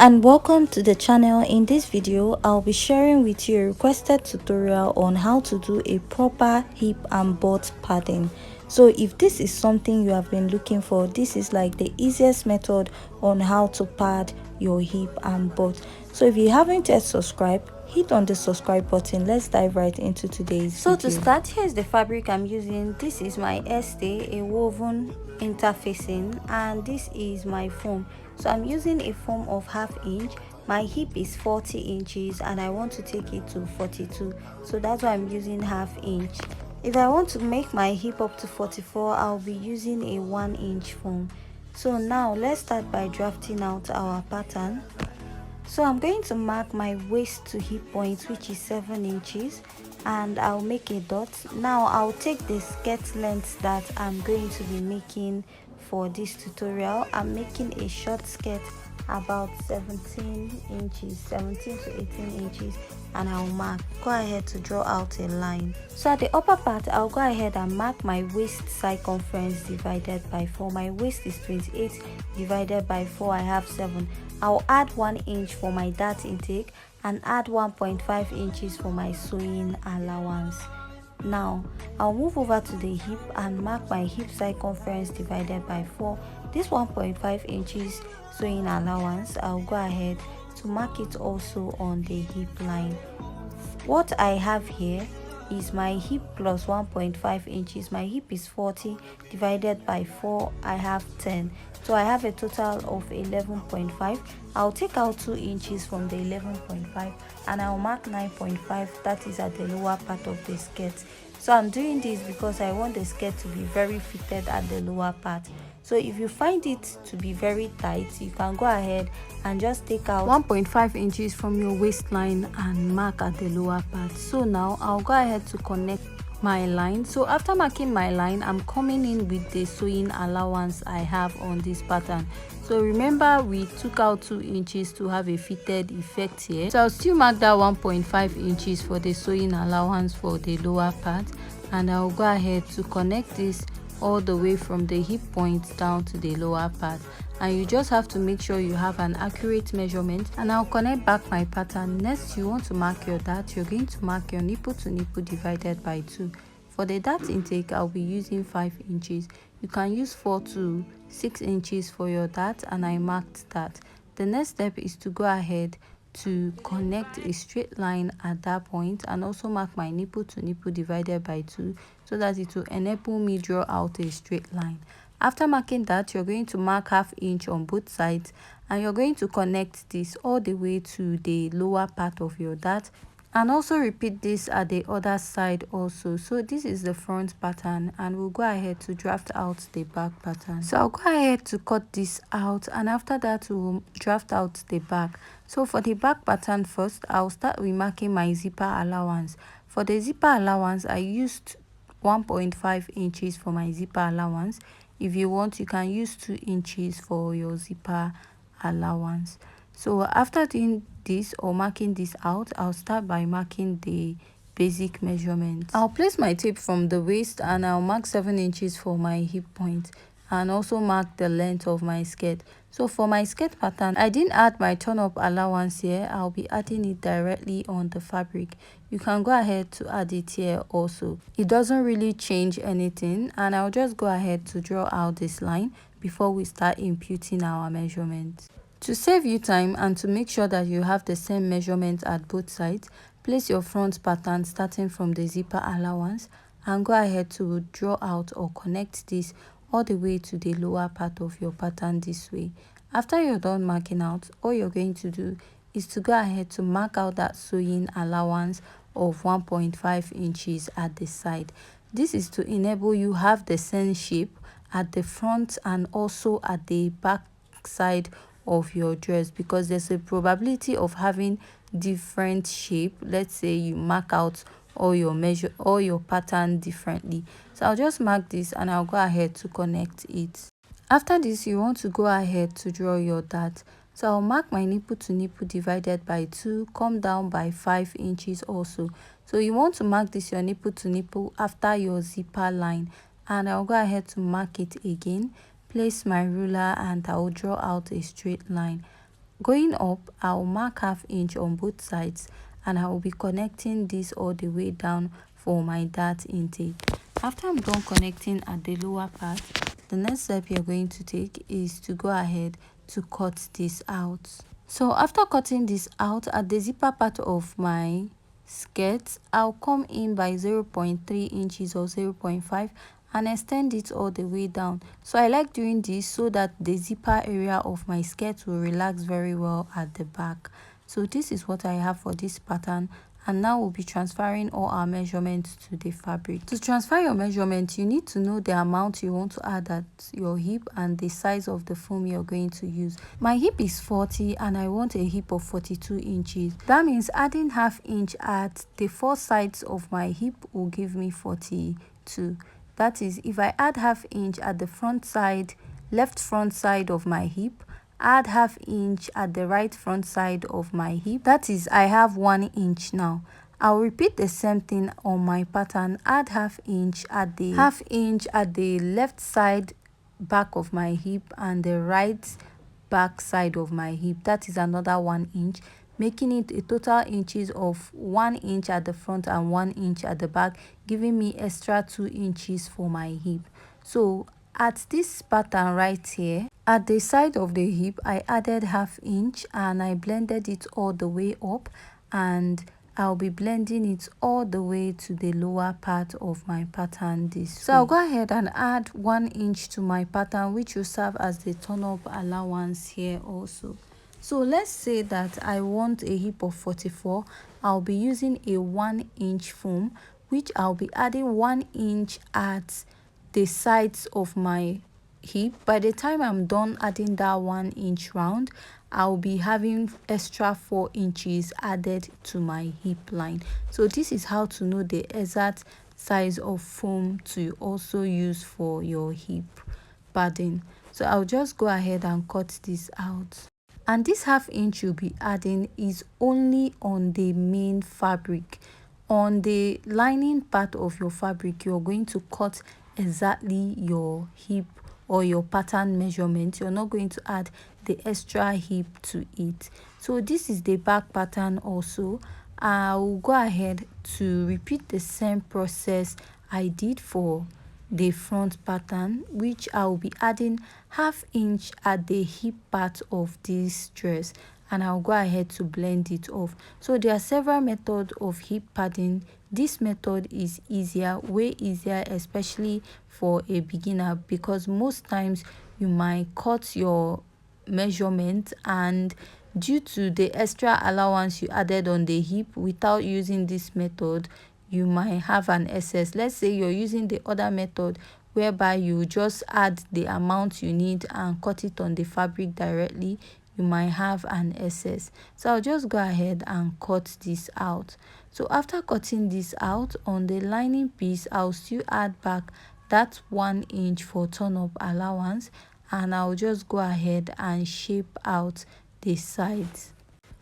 and welcome to the channel. In this video I'll be sharing with you a requested tutorial on how to do a proper hip and butt padding. So if this is something you have been looking for, this is like the easiest method on how to pad your hip and butt. So if you haven't yet subscribed, hit on the subscribe button. Let's dive right into today's video. To start, here's the fabric I'm using. This is my Estee, a woven interfacing, and this is my foam. So I'm using a foam of 1/2 inch. My hip is 40 inches and I want to take it to 42, so that's why I'm using 1/2 inch. If I want to make my hip up to 44, I'll be using a 1 inch foam. So now let's start by drafting out our pattern. So I'm going to mark my waist to hip point, which is 7 inches, and I'll make a dot. Now I'll take the skirt length that I'm going to be making for this tutorial. I'm making a short skirt about 17 inches, 17 to 18 inches, and I'll mark. Go ahead to draw out a line. So at the upper part, I'll go ahead and mark my waist circumference divided by 4. My waist is 28 divided by 4, I have 7. I'll add 1 inch for my dart intake and add 1.5 inches for my sewing allowance. Now I'll move over to the hip and mark my hip circumference divided by 4. This 1.5 inches sewing allowance, I'll go ahead to mark it also on the hip line. What I have here is my hip plus 1.5 inches. My hip is 40 divided by 4, I have 10, so I have a total of 11.5. I'll take out 2 inches from the 11.5 and I'll mark 9.5, that is at the lower part of the skirt. So I'm doing this because I want the skirt to be very fitted at the lower part. So if you find it to be very tight, you can go ahead and just take out 1.5 inches from your waistline and mark at the lower part. So now I'll go ahead to connect my line. So after marking my line, I'm coming in with the sewing allowance I have on this pattern. So remember, we took out 2 inches to have a fitted effect here, so I'll still mark that 1.5 inches for the sewing allowance for the lower part, and I'll go ahead to connect this all the way from the hip point down to the lower part. And you just have to make sure you have an accurate measurement. And I'll connect back my pattern. Next, you want to mark your dart. You're going to mark your nipple to nipple divided by 2. For the dart intake, I'll be using 5 inches. You can use 4 to 6 inches for your dart, and I marked that. The next step is to go ahead to connect a straight line at that point and also mark my nipple to nipple divided by 2, so that it will enable me draw out a straight line. After marking that, you're going to mark 1/2 inch on both sides, and you're going to connect this all the way to the lower part of your dart, and also repeat this at the other side also. So this is the front pattern, and we'll go ahead to draft out the back pattern. So I'll go ahead to cut this out, and after that we'll draft out the back. So for the back pattern first, I'll start with marking my zipper allowance. For the zipper allowance, I used 1.5 inches for my zipper allowance. If you want, you can use 2 inches for your zipper allowance. So after doing this or marking this out, I'll start by marking the basic measurements. I'll place my tape from the waist and I'll mark 7 inches for my hip point, and also mark the length of my skirt. So for my skirt pattern, I didn't add my turn up allowance here. I'll be adding it directly on the fabric. You can go ahead to add it here also. It doesn't really change anything, and I'll just go ahead to draw out this line before we start imputing our measurements. To save you time and to make sure that you have the same measurement at both sides, place your front pattern starting from the zipper allowance and go ahead to draw out or connect this all the way to the lower part of your pattern this way. After you're done marking out, all you're going to do is to go ahead to mark out that sewing allowance of 1.5 inches at the side. This is to enable you have the same shape at the front and also at the back side of your dress, because there's a probability of having different shape. Let's say you mark out all your measure or your pattern differently. So I'll just mark this and I'll go ahead to connect it. After this, you want to go ahead to draw your dart. So I'll mark my nipple to nipple divided by 2, come down by 5 inches also. So you want to mark this your nipple to nipple after your zipper line, and I'll go ahead to mark it again, place my ruler, and I'll draw out a straight line. Going up, I'll mark 1/2 inch on both sides, and I will be connecting this all the way down for my dart intake. After I'm done connecting at the lower part, the next step you're going to take is to go ahead to cut this out. So after cutting this out, at the zipper part of my skirt, I'll come in by 0.3 inches or 0.5 and extend it all the way down. So I like doing this so that the zipper area of my skirt will relax very well at the back. So this is what I have for this pattern, and now we'll be transferring all our measurements to the fabric. To transfer your measurement, you need to know the amount you want to add at your hip and the size of the foam you're going to use. My hip is 40 and I want a hip of 42 inches. That means adding 1/2 inch at the 4 sides of my hip will give me 42. That is, if I add 1/2 inch at the front side, left front side of my hip, add 1/2 inch at the right front side of my hip, that is, I have 1 inch now. I'll repeat the same thing on my pattern. Add 1/2 inch at the left side back of my hip and the right back side of my hip, that is another 1 inch, making it a total inches of 1 inch at the front and 1 inch at the back, giving me extra 2 inches for my hip. So at this pattern right here, at the side of the hip, I added 1/2 inch and I blended it all the way up, and I'll be blending it all the way to the lower part of my pattern this way. So I'll go ahead and add 1 inch to my pattern, which will serve as the turn up allowance here also. So let's say that I want a hip of 44. I'll be using a 1 inch foam, which I'll be adding 1 inch at the sides of my hip. By the time I'm done adding that 1 inch round, I'll be having extra 4 inches added to my hip line. So this is how to know the exact size of foam to also use for your hip padding. So I'll just go ahead and cut this out. And this 1/2 inch you'll be adding is only on the main fabric. On the lining part of your fabric, you're going to cut exactly your hip or your pattern measurement. You're not going to add the extra hip to it. So this is the back pattern also. I will go ahead to repeat the same process I did for the front pattern, which I will be adding 1/2 inch at the hip part of this dress, and I'll go ahead to blend it off. So there are several methods of hip padding. This method is easier, way easier, especially for a beginner, because most times you might cut your measurement, and due to the extra allowance you added on the hip without using this method, you might have an excess. Let's say you're using the other method whereby you just add the amount you need and cut it on the fabric directly, you might have an excess. So I'll just go ahead and cut this out. So after cutting this out, on the lining piece, I'll still add back that 1 inch for turn up allowance, and I'll just go ahead and shape out the sides.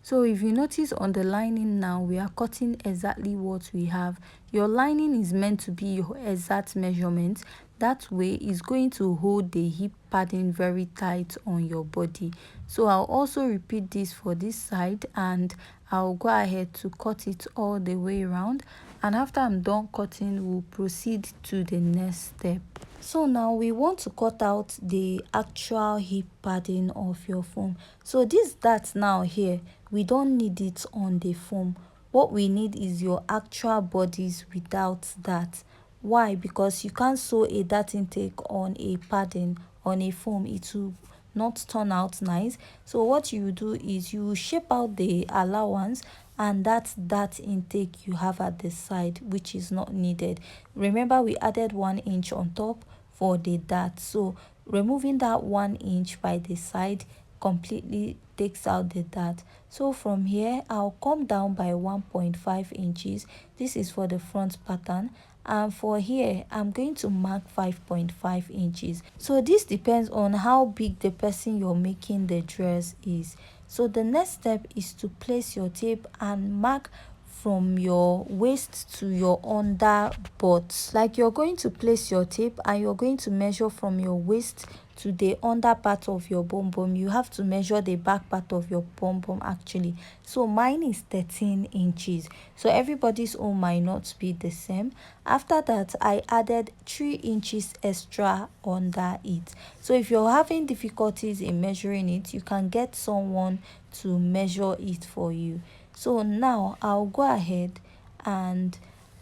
So if you notice on the lining now, we are cutting exactly what we have. Your lining is meant to be your exact measurement. That way it's going to hold the hip padding very tight on your body. So I'll also repeat this for this side, and I'll go ahead to cut it all the way around. And after I'm done cutting, we'll proceed to the next step. So now we want to cut out the actual hip padding of your foam. So this dart now here, we don't need it on the foam. What we need is your actual bodies without that. Why? Because you can't sew a dart intake on a padding, on a foam. It will not turn out nice. So what you do is you shape out the allowance, and that's that intake you have at the side, which is not needed. Remember, we added 1 inch on top for the dart, so removing that 1 inch by the side completely takes out the dart. So from here, I'll come down by 1.5 inches. This is for the front pattern, and for here I'm going to mark 5.5 inches. So this depends on how big the person you're making the dress is. So the next step is to place your tape and mark from your waist to your under butt. Like, you're going to place your tape and you're going to measure from your waist to the under part of your bum bum, you have to measure the back part of your bum bum actually. So mine is 13 inches, so everybody's own might not be the same. After that, I added 3 inches extra under it. So if you're having difficulties in measuring it, you can get someone to measure it for you. So now I'll go ahead and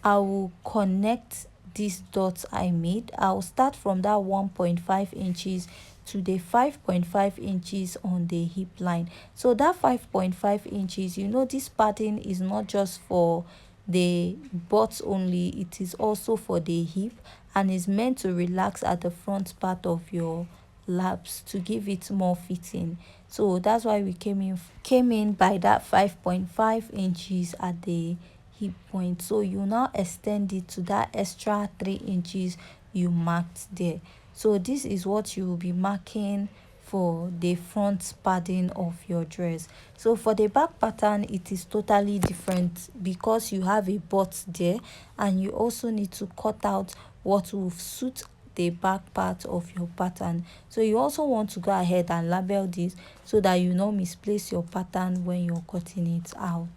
I will connect these dots I made. I'll start from that 1.5 inches to the 5.5 inches on the hip line. So that 5.5 inches, you know, this pattern is not just for the butt only, it is also for the hip, and is meant to relax at the front part of your laps to give it more fitting. So that's why we came in by that 5.5 inches at the hip point. So you now extend it to that extra 3 inches you marked there. So this is what you will be marking for the front padding of your dress. So for the back pattern, it is totally different because you have a butt there, and you also need to cut out what will suit the back part of your pattern. So you also want to go ahead and label this so that you don't misplace your pattern when you're cutting it out.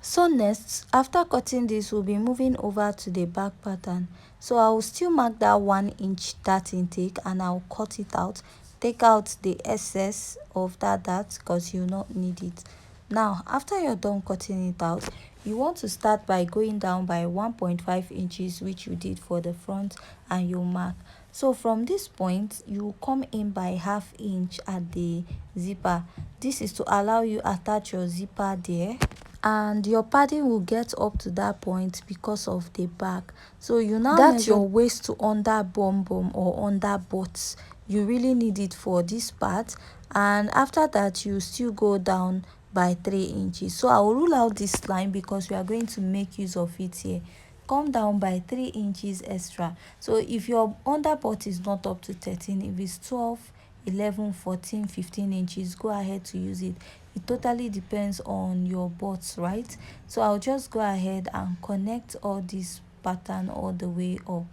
So next, after cutting this, we'll be moving over to the back pattern. So I will still mark that 1 inch dart intake, and I'll cut it out. Take out the excess of that dart because you not need it. Now after you're done cutting it out, you want to start by going down by 1.5 inches, which you did for the front, and you mark. So from this point, you come in by ½ inch at the zipper. This is to allow you attach your zipper there, and your padding will get up to that point because of the back. So you now that's your waist to under bum bum or under butt. You really need it for this part, and after that you still go down by 3 inches. So I will rule out this line because we are going to make use of it here. Come down by 3 inches extra. So if your under butt is not up to 13, if it's 12, 11, 14, 15 inches, go ahead to use it. It totally depends on your butts, right? So I'll just go ahead and connect all this pattern all the way up,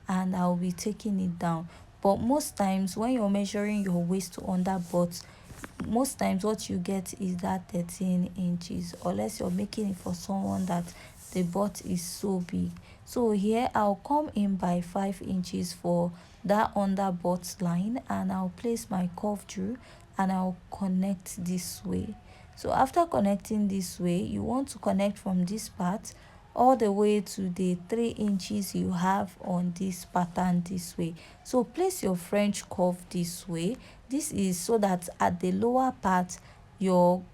and I'll be taking it down. But most times when you're measuring your waist to under butt, most times what you get is that 13 inches, unless you're making it for someone that the butt is so big. So here I'll come in by 5 inches for that under butt line, and I'll place my curve through and I'll connect this way. So after connecting this way, you want to connect from this part all the way to the 3 inches you have on this pattern this way. So place your French curve this way. This is so that at the lower part your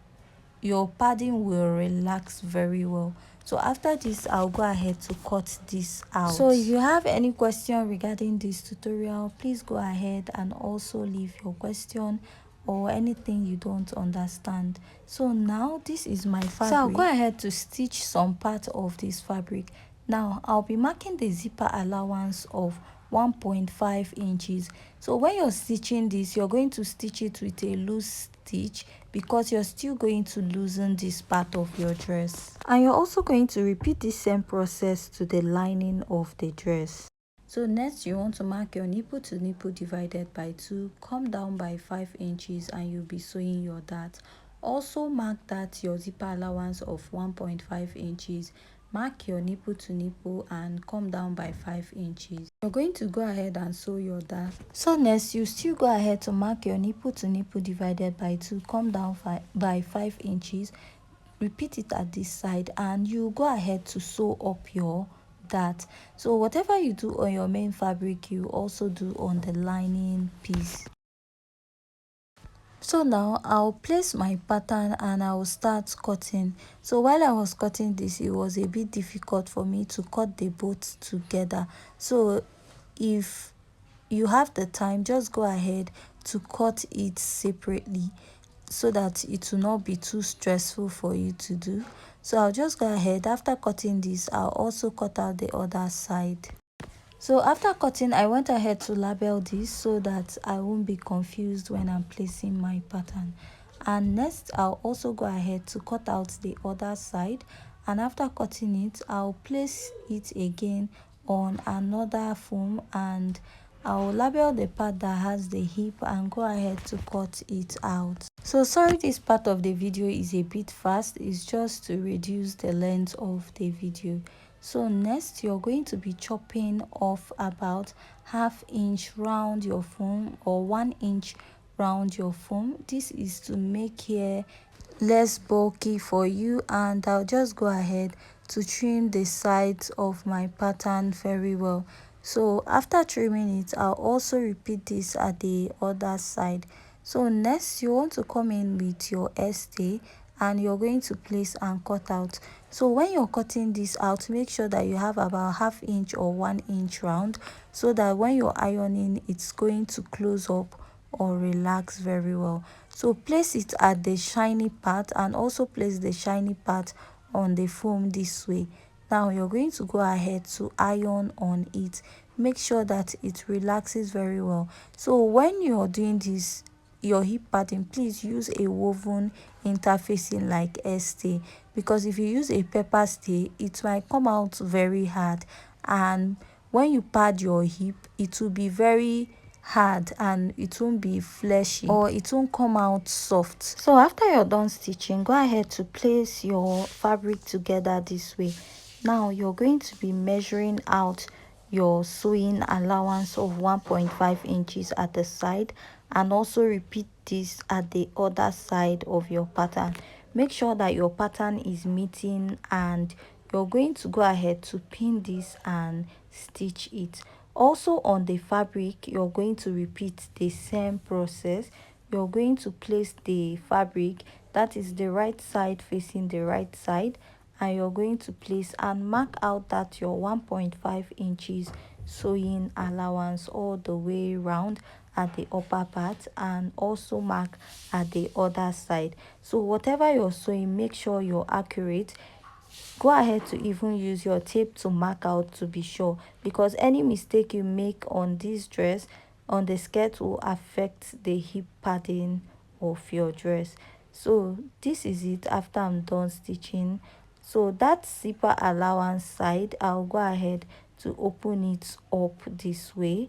padding will relax very well. So after this, I'll go ahead to cut this out. So if you have any question regarding this tutorial, please go ahead and also leave your question or anything you don't understand. So now this is my fabric. So I'll go ahead to stitch some part of this fabric. Now I'll be marking the zipper allowance of 1.5 inches. So when you're stitching this, you're going to stitch it with a loose stitch because you're still going to loosen this part of your dress, and you're also going to repeat the same process to the lining of the dress. So next, you want to mark your nipple to nipple divided by 2, come down by 5 inches, and you'll be sewing your dart. Also mark that your zipper allowance of 1.5 inches. Mark your nipple to nipple and come down by 5 inches. You're going to go ahead and sew your dart. So next, you still go ahead to mark your nipple to nipple divided by 2, come down by 5 inches. Repeat it at this side, and you go ahead to sew up your dart. So whatever you do on your main fabric, you also do on the lining piece. So now I'll place my pattern and I'll start cutting. So while I was cutting this, it was a bit difficult for me to cut the both together. So if you have the time, just go ahead to cut it separately so that it will not be too stressful for you to do. So I'll just go ahead. After cutting this, I'll also cut out the other side. So after cutting, I went ahead to label this so that I won't be confused when I'm placing my pattern. And next, I'll also go ahead to cut out the other side, and after cutting it, I'll place it again on another foam, and I will label the part that has the hip and go ahead to cut it out. So sorry this part of the video is a bit fast, it's just to reduce the length of the video. So next you're going to be chopping off about ½ inch round your foam or 1 inch round your foam. This is to make hair less bulky for you, and I'll just go ahead to trim the sides of my pattern very well. So after trimming it, I'll also repeat this at the other side. So next you want to come in with your stay and you're going to place and cut out. So when you're cutting this out, make sure that you have about ½ inch or 1 inch round, so that when you're ironing it's going to close up or relax very well. So place it at the shiny part and also place the shiny part on the foam this way. Now you're going to go ahead to iron on it. Make sure that it relaxes very well. So when you're doing this, your hip pattern, please use a woven interfacing like stay, because if you use a pepper stay it might come out very hard, and when you pad your hip it will be very hard and it won't be fleshy or it won't come out soft. So after you're done stitching, go ahead to place your fabric together this way. Now you're going to be measuring out your sewing allowance of 1.5 inches at the side, and also repeat this at the other side of your pattern. Make sure that your pattern is meeting, and you're going to go ahead to pin this and stitch it. Also on the fabric, you're going to repeat the same process. You're going to place the fabric, that is the right side facing the right side, and you're going to place and mark out that your 1.5 inches sewing allowance all the way round at the upper part, and also mark at the other side. So whatever you're sewing, make sure you're accurate. Go ahead to even use your tape to mark out to be sure, because any mistake you make on this dress, on the skirt, will affect the hip padding of your dress. So this is it after I'm done stitching. So that zipper allowance side, I'll go ahead to open it up this way.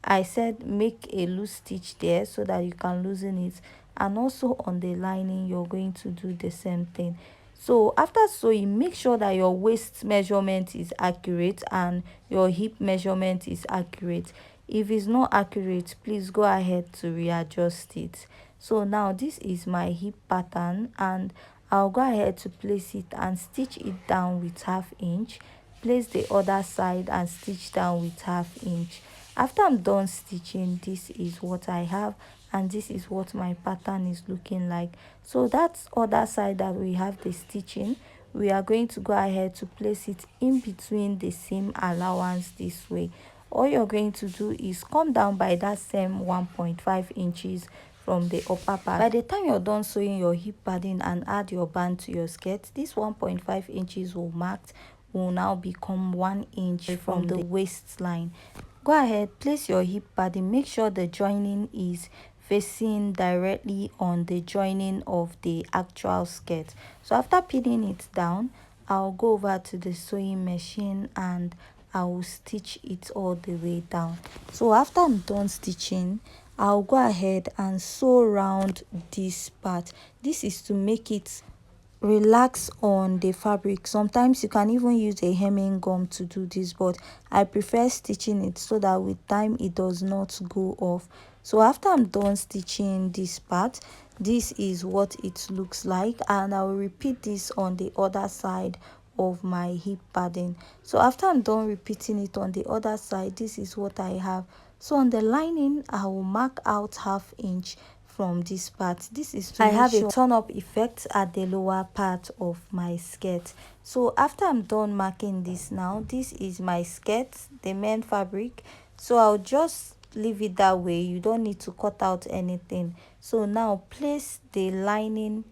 I said make a loose stitch there so that you can loosen it, and also on the lining you're going to do the same thing. So after sewing, make sure that your waist measurement is accurate and your hip measurement is accurate. If it's not accurate, please go ahead to readjust it. So now this is my hip pattern, and I'll go ahead to place it and stitch it down with ½ inch. Place the other side and stitch down with ½ inch. After I'm done stitching, this is what I have, and this is what my pattern is looking like. So that's other side that we have the stitching, we are going to go ahead to place it in between the seam allowance this way. All you're going to do is come down by that same 1.5 inches from the upper part. By the time you're done sewing your hip padding and add your band to your skirt, this 1.5 inches will now become 1 inch from the waistline. Go ahead, place your hip padding, make sure the joining is facing directly on the joining of the actual skirt. So after pinning it down, I'll go over to the sewing machine and I will stitch it all the way down. So after I'm done stitching, I'll go ahead and sew around this part. This is to make it relax on the fabric. Sometimes you can even use a hemming gum to do this, but I prefer stitching it so that with time it does not go off. So after I'm done stitching this part, this is what it looks like, and I will repeat this on the other side of my hip padding. So after I'm done repeating it on the other side, this is what I have. So on the lining, I will mark out ½ inch from this part. This is to I have a turn up effect at the lower part of my skirt. So after I'm done marking this, now this is my skirt, the main fabric. So I'll just leave it that way, you don't need to cut out anything. So now place the lining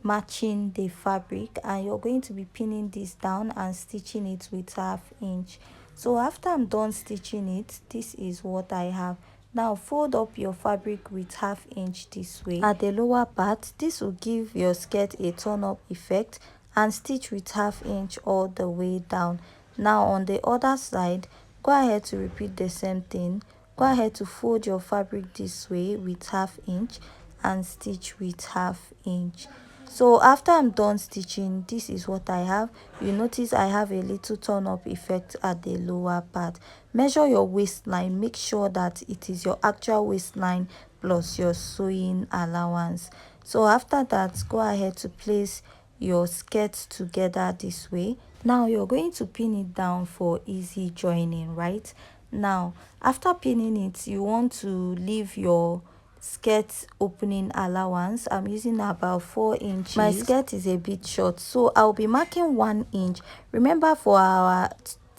matching the fabric, and you're going to be pinning this down and stitching it with ½ inch. So after I'm done stitching it, this is what I have. Now fold up your fabric with ½ inch this way at the lower part. This will give your skirt a turn up effect, and stitch with ½ inch all the way down. Now on the other side, go ahead to repeat the same thing. go ahead to fold your fabric this way with 1/2 inch and stitch with 1/2 inch. So after I'm done stitching, this is what I have. You notice I have a little turn up effect at the lower part. Measure your waistline, make sure that it is your actual waistline plus your sewing allowance. So after that, go ahead to place your skirt together this way. Now you're going to pin it down for easy joining. Right now, after pinning it, you want to leave your skirt opening allowance. I'm using about 4 inches. My skirt is a bit short, so I'll be marking 1 inch. Remember, for our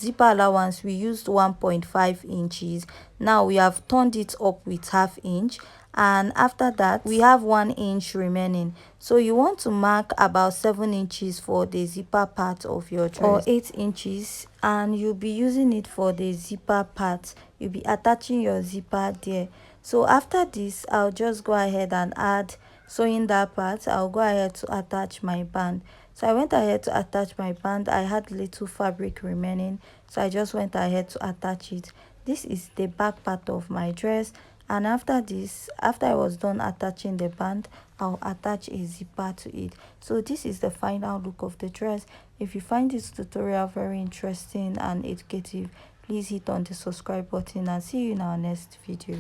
zipper allowance we used 1.5 inches. Now we have turned it up with 1/2 inch, and after that we have 1 inch remaining. So you want to mark about 7 inches for the zipper part of your dress, or 8 inches, and you'll be using it for the zipper part. You'll be attaching your zipper there. So after this, I'll just go ahead and add sewing that part. I'll go ahead to attach my band. So I went ahead to attach my band. I had little fabric remaining, so I just went ahead to attach it. This is the back part of my dress, and after this, after I was done attaching the band, I'll attach a zipper to it. So this is the final look of the dress. If you find this tutorial very interesting and educative, please hit on the subscribe button, and see you in our next video.